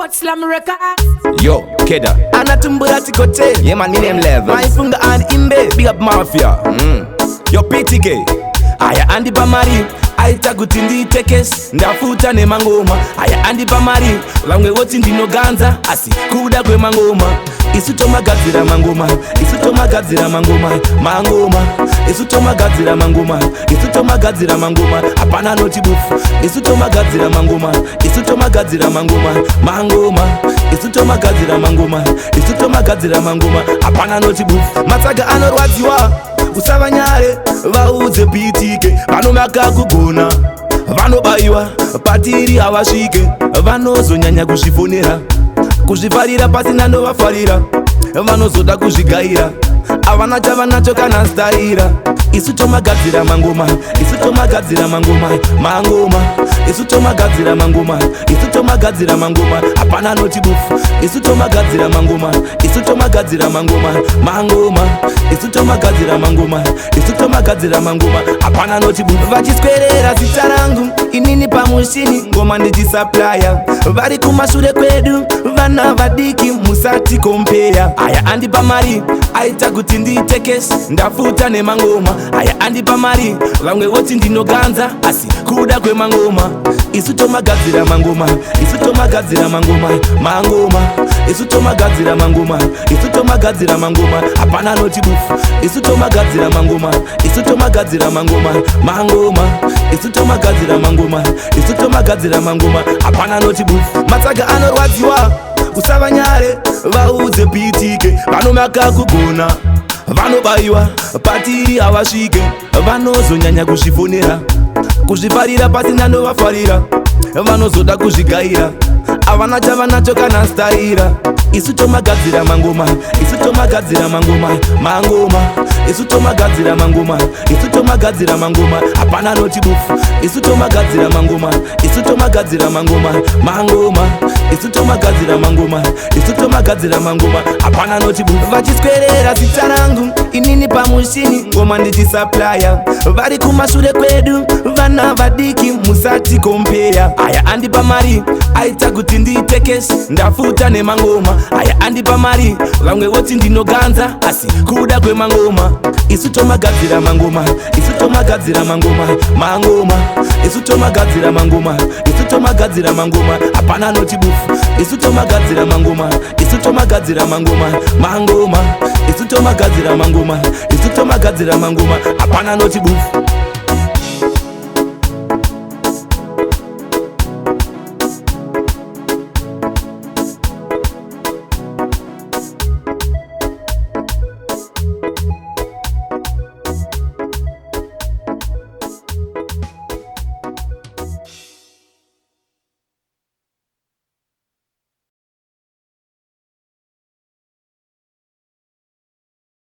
But Slam Records. Yo, Keda. Anatumbura tikote. Yeah man, me name Level. My funga and imbe. Big up Mafia. Yo PTK. Aya andi pamari. Aita gutindi tekes. Ndafuta ne mangoma. Aya andi pamari. Lamwe woti ndino ganza. Asi kuda kwe mangoma. Isutoma gadzira mangoma. Isutoma gadzira mangoma. Mangoma. Isutoma gadzira mangoma. Isutoma gadzira mangoma. Apana notibufu. Isutoma gadzira mangoma. Isutoma gadzira mangoma. Mangoma. Isutoma gadzira mangoma. Isutoma gadzira mangoma. Apana notibufu. Matsaga anorwadziwa. Usavanyare vauze pitike. Vanomaka kugona. Vanobaiwa patiri havasvike. Vanozonyanya kuzvifonera. Kuzvifarira pasina novafarira. Vanozoda kuzvigaira. Avana chavanacho kana staira. Isutoma gadzira mangoma. Isutoma gadzira mangoma. Mangoma. Isutoma gadzira mangoma. Isutoma gadzira mangoma. Apana notibufu. Isutoma gadzira mangoma. Isutoma gadzira mangoma. Mangoma. Isutoma gadzira mangoma. Isutoma gadzira mangoma. Apana notibufu. Vachiswerera zita rangu inini pamushini ngoma ndichisupplya. Vari kumashure kwedu vana vadiki musati kompeya. Aya andipa mari aita kuti nditekesi ndafuta nemangoma. Aya andipa mari vamwe voti ndinoganza asi kuda kwemangoma. Isutoma gadzira mangoma. Isutoma gadzira mangoma. Mangoma. Isutoma gadzira mangoma. Isutoma gadzira mangoma. Apana notibufu. Isutoma gadzira mangoma. Isutoma gadzira mangoma. Mangoma. Isutoma gadzira mangoma. Isutoma gadzira mangoma. Apana notibufu. Matsaga anorwadziwa. Usavanyare vauze pitike. Vanomaka kugona. Vanobaiwa patiri havasvike. Vanozonyanya kuzvifonera. Kuzvifarira pasina novafarira. Vanozoda kuzvigaira. Avana chavanacho kana staira. Isutoma gadzira mangoma. Isutoma gadzira mangoma. Mangoma. Isutoma gadzira mangoma. Isutoma gadzira mangoma. Apana notibufu. Isutoma gadzira mangoma. Isutoma gadzira mangoma. Mangoma. Isutoma gadzira mangoma. Isutoma gadzira mangoma. Apana notibufu. Vachiswerera zita rangu inini pamushini ngoma ndichisupplya. Vari kumashure kwedu vana vadiki musati kompeya. Aya andipa mari aita kuti nditekesi ndafuta nemangoma. Aya andipa mari vamwe voti ndinoganza asi kuda kwemangoma. Isutoma gadzira mangoma. Isutoma gadzira mangoma. Mangoma. Isutoma gadzira mangoma. Isutoma gadzira mangoma. Apana notibufu. Isutoma gadzira mangoma. Isutoma gadzira mangoma. Mangoma. Isutoma gadzira mangoma. Isutoma gadzira mangoma. Apana notibufu.